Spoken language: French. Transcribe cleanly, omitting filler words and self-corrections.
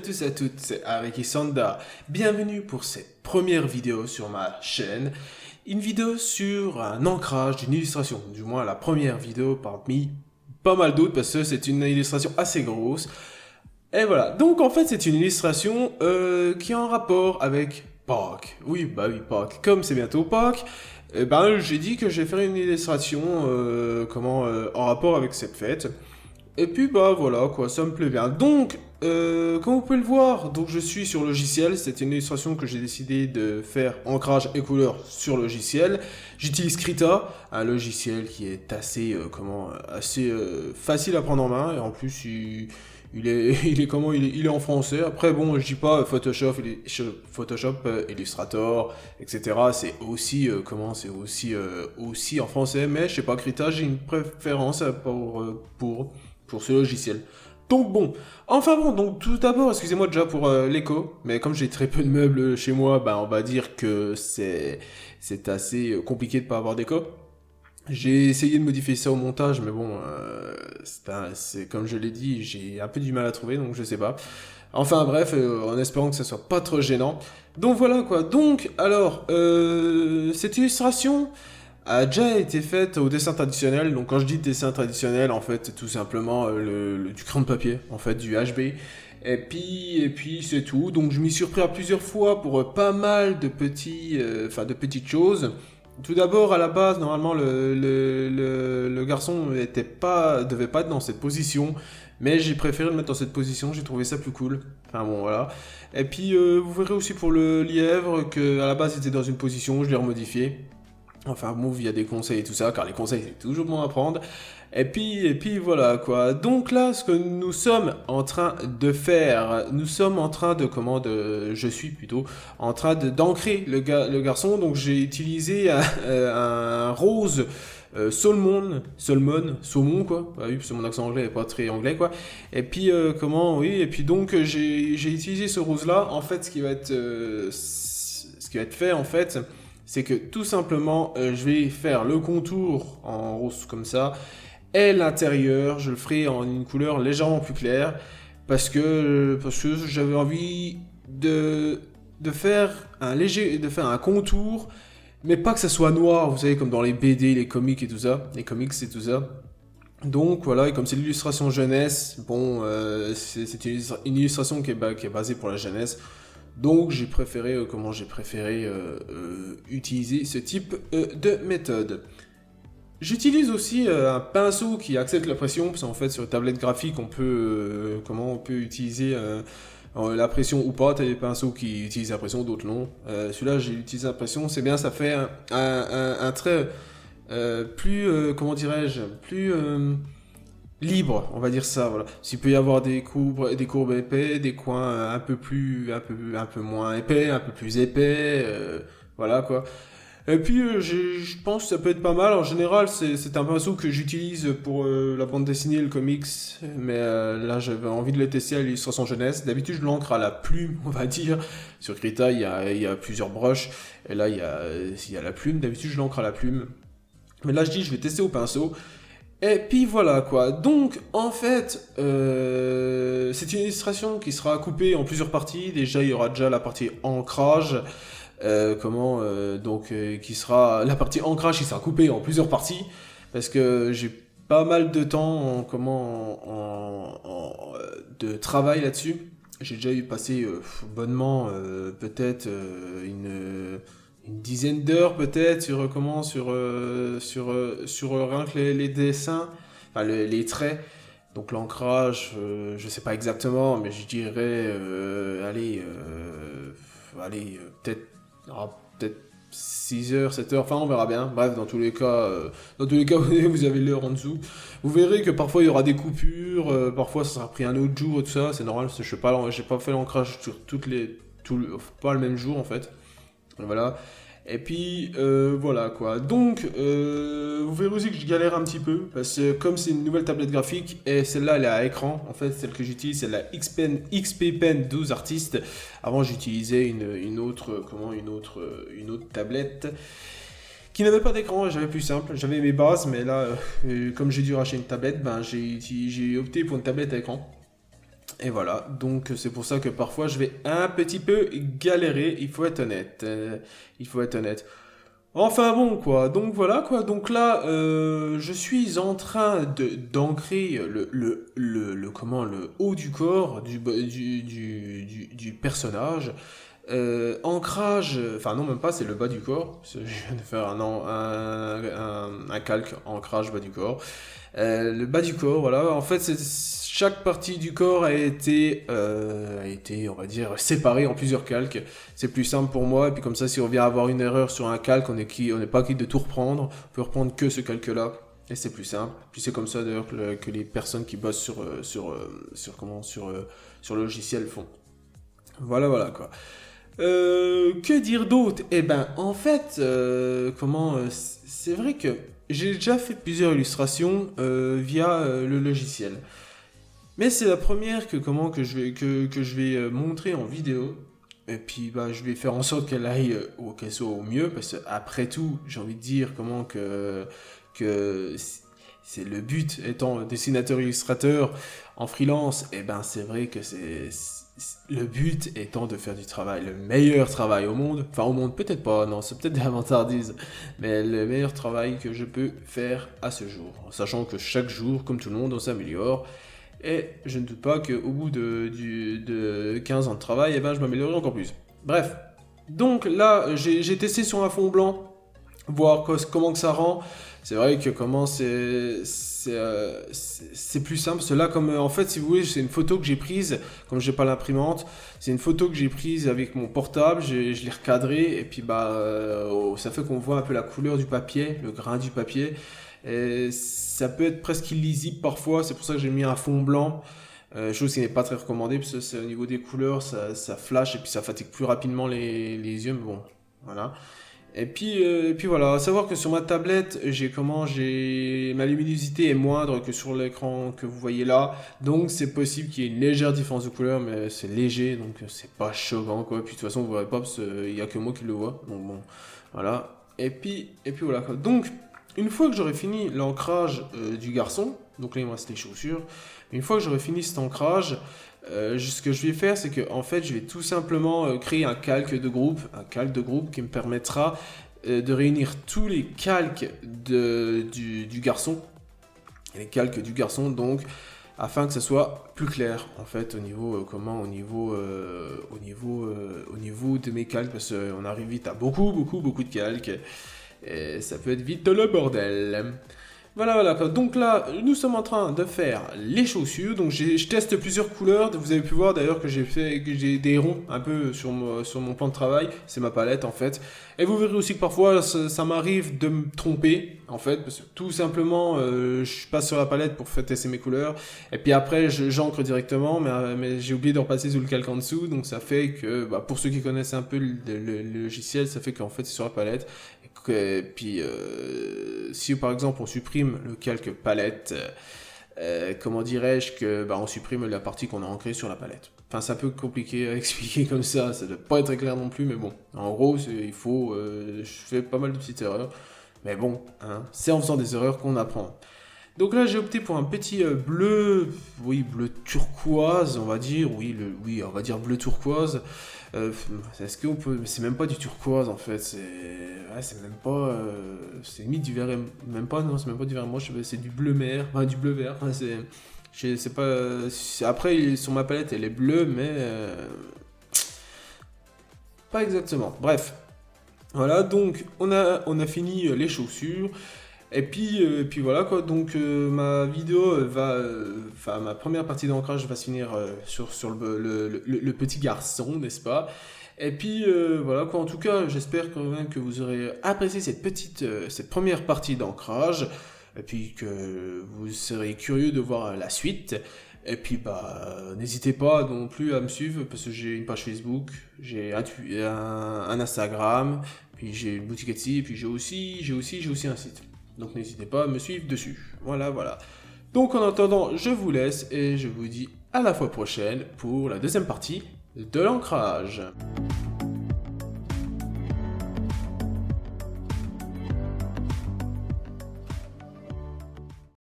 à tous et à toutes, c'est Ariki Sanda. Bienvenue pour cette première vidéo sur ma chaîne. Une vidéo sur un ancrage d'une illustration, du moins la première vidéo parmi pas mal d'autres parce que c'est une illustration assez grosse. Et voilà, donc en fait c'est une illustration qui est en rapport avec Pâques. Oui, Pâques. Comme c'est bientôt Pâques, j'ai dit que je vais faire une illustration en rapport avec cette fête. Et puis voilà quoi, ça me plaît bien. Donc, comme vous pouvez le voir, donc je suis sur logiciel. C'est une illustration que j'ai décidé de faire ancrage et couleur sur logiciel. J'utilise Krita, un logiciel qui est assez facile à prendre en main et en plus il est en français. Après bon, je dis pas Photoshop, Illustrator, etc. C'est aussi aussi en français, mais je sais pas, Krita, j'ai une préférence pour ce logiciel. Donc donc tout d'abord, excusez-moi déjà pour l'écho, mais comme j'ai très peu de meubles chez moi, on va dire que c'est assez compliqué de pas avoir d'écho. J'ai essayé de modifier ça au montage, mais bon, c'est comme je l'ai dit, j'ai un peu du mal à trouver, donc je sais pas. Enfin bref, en espérant que ça soit pas trop gênant. Donc voilà quoi, donc alors, cette illustration a déjà été faite au dessin traditionnel. Donc quand je dis dessin traditionnel, en fait c'est tout simplement du crayon de papier, en fait du HB. Et puis c'est tout. Donc je m'y suis repris à plusieurs fois pour pas mal de de petites choses. Tout d'abord, à la base, normalement, le garçon devait pas être dans cette position, mais j'ai préféré le mettre dans cette position, j'ai trouvé ça plus cool. Enfin bon, voilà. Et puis, vous verrez aussi pour le lièvre, qu'à la base, il était dans une position, je l'ai remodifié. Enfin, bon, il y a des conseils et tout ça, car les conseils, c'est toujours bon à prendre. Et puis voilà, quoi. Donc là, ce que nous sommes en train de faire, nous sommes en train je suis plutôt, en train d'ancrer le garçon. Donc j'ai utilisé un rose saumon, quoi. Ah oui, parce que mon accent anglais est pas très anglais, quoi. Et puis, et puis donc, j'ai utilisé ce rose-là. En fait, ce qui va être fait, en fait, c'est que tout simplement, je vais faire le contour en rose comme ça, et l'intérieur, je le ferai en une couleur légèrement plus claire, parce que j'avais envie de faire un contour, mais pas que ça soit noir, vous savez, comme dans les BD, les comics et tout ça, Donc voilà, et comme c'est l'illustration jeunesse, c'est une illustration qui est basée pour la jeunesse. Donc j'ai préféré utiliser ce type de méthode. J'utilise aussi un pinceau qui accepte la pression, parce qu'en fait sur une tablette graphique on peut utiliser la pression ou pas. T'as des pinceaux qui utilisent la pression, d'autres non. Celui-là j'ai utilisé la pression, c'est bien, ça fait un trait plus plus libre, on va dire ça, voilà. S'il peut y avoir des courbes épais, des coins un peu moins épais, un peu plus épais, voilà quoi. Et puis je pense que ça peut être pas mal. En général, c'est un pinceau que j'utilise pour la bande dessinée et le comics, mais là j'avais envie de le tester à l'illustration jeunesse. D'habitude je l'encre à la plume, on va dire. Sur Krita, il y a plusieurs brushes, et là il y a la plume. D'habitude je l'encre à la plume, mais là je dis je vais tester au pinceau. Et puis voilà quoi. Donc en fait, c'est une illustration qui sera coupée en plusieurs parties. Déjà il y aura déjà la partie ancrage, qui sera la partie ancrage qui sera coupée en plusieurs parties, parce que j'ai pas mal de temps de travail là-dessus. J'ai déjà eu passé bonnement peut-être une dizaine d'heures peut-être sur rien que les dessins, enfin les traits. Donc l'ancrage, je sais pas exactement, mais je dirais peut-être 6 heures, 7 heures, enfin on verra bien. Bref, dans tous les cas, vous avez l'heure en dessous. Vous verrez que parfois il y aura des coupures, parfois ça sera pris un autre jour et tout ça, c'est normal, parce que j'ai pas fait l'ancrage sur pas le même jour en fait. Voilà. Et puis voilà quoi. Donc vous verrez aussi que je galère un petit peu, parce que comme c'est une nouvelle tablette graphique, et celle-là elle est à écran, en fait celle que j'utilise c'est la XP Pen 12 Artist. Avant j'utilisais une autre tablette qui n'avait pas d'écran, j'avais plus simple, j'avais mes bases, mais là comme j'ai dû racheter une tablette, j'ai opté pour une tablette à écran. Et voilà, donc c'est pour ça que parfois je vais un petit peu galérer, il faut être honnête. Il faut être honnête. Enfin bon, quoi, donc voilà, quoi. Donc là, je suis en train d'ancrer comment, le haut du corps du personnage. Ancrage, enfin non, même pas, c'est le bas du corps. Je viens de faire un calque, ancrage bas du corps. Le bas du corps, voilà. En fait, chaque partie du corps a été, on va dire, séparée en plusieurs calques. C'est plus simple pour moi. Et puis comme ça, si on vient avoir une erreur sur un calque, on n'est pas quitte de tout reprendre. On peut reprendre que ce calque-là. Et c'est plus simple. Puis c'est comme ça d'ailleurs que les personnes qui bossent sur le logiciel font. Voilà, voilà quoi. Que dire d'autre? Eh ben, en fait, c'est vrai que j'ai déjà fait plusieurs illustrations via le logiciel. Mais c'est la première que je vais montrer en vidéo. Et puis bah, je vais faire en sorte qu'elle soit au mieux. Parce que après tout, j'ai envie de dire que c'est le but étant dessinateur illustrateur en freelance. Et ben c'est vrai que le but étant de faire du travail, le meilleur travail au monde. Enfin au monde peut-être pas, non, c'est peut-être des vantardises. Mais le meilleur travail que je peux faire à ce jour. En sachant que chaque jour, comme tout le monde, on s'améliore. Et je ne doute pas qu'au bout de 15 ans de travail, eh ben, je m'améliorerai encore plus. Bref, donc là, j'ai testé sur un fond blanc, voir comment que ça rend. C'est vrai que c'est plus simple. Cela, comme en fait, si vous voulez, c'est une photo que j'ai prise, comme j'ai pas l'imprimante, c'est une photo que j'ai prise avec mon portable, je l'ai recadré, et puis ça fait qu'on voit un peu la couleur du papier, le grain du papier. Et ça peut être presque illisible parfois, c'est pour ça que j'ai mis un fond blanc, chose qui n'est pas très recommandée, parce que au niveau des couleurs, ça flash et puis ça fatigue plus rapidement les yeux, mais bon, voilà. Et puis voilà, à savoir que sur ma tablette, ma luminosité est moindre que sur l'écran que vous voyez là, donc c'est possible qu'il y ait une légère différence de couleur, mais c'est léger, donc c'est pas choquant quoi. Puis de toute façon, vous verrez pas parce qu'il y a que moi qui le vois, donc bon, voilà. Et puis voilà quoi. Donc une fois que j'aurai fini l'ancrage du garçon, donc là il me reste les chaussures, une fois que j'aurai fini cet ancrage, ce que je vais faire, c'est que en fait, je vais tout simplement créer un calque de groupe qui me permettra de réunir tous les calques du garçon, les calques du garçon, donc afin que ça soit plus clair en fait au niveau de mes calques, parce qu'on arrive vite à beaucoup de calques. Et ça peut être vite le bordel. Voilà. Donc là, nous sommes en train de faire les chaussures. Donc je teste plusieurs couleurs. Vous avez pu voir d'ailleurs que j'ai des ronds un peu sur mon plan de travail. C'est ma palette en fait. Et vous verrez aussi que parfois ça m'arrive de me tromper en fait, parce que tout simplement je passe sur la palette pour faire tester mes couleurs. Et puis après j'encre directement, mais j'ai oublié de repasser sous le calque en dessous. Donc ça fait que pour ceux qui connaissent un peu le logiciel, ça fait qu'en fait c'est sur la palette. Et puis si par exemple on supprime le calque palette, comment dirais-je que on supprime la partie qu'on a ancrée sur la palette. Enfin c'est un peu compliqué à expliquer comme ça doit pas être très clair non plus, mais bon, en gros je fais pas mal de petites erreurs, mais bon, hein, c'est en faisant des erreurs qu'on apprend. Donc là j'ai opté pour un petit bleu turquoise, on va dire, on va dire bleu turquoise. Est-ce qu'on peut, c'est même pas du turquoise en fait, c'est même pas, c'est limite du vert, même pas, non, c'est même pas du vert moche, c'est du bleu mer, enfin du bleu vert, enfin, c'est pas, après sur ma palette elle est bleue, mais pas exactement, bref. Voilà, donc on a fini les chaussures. Et puis voilà quoi, donc ma vidéo ma première partie d'ancrage va se finir sur le petit garçon, n'est-ce pas? Et puis voilà quoi, en tout cas j'espère quand même que vous aurez apprécié cette première partie d'ancrage, et puis que vous serez curieux de voir la suite. Et puis n'hésitez pas non plus à me suivre, parce que j'ai une page Facebook, j'ai un Instagram, puis j'ai une boutique Etsy, et puis j'ai aussi un site. Donc n'hésitez pas à me suivre dessus. Voilà. Donc en attendant, je vous laisse et je vous dis à la fois prochaine pour la deuxième partie de l'ancrage.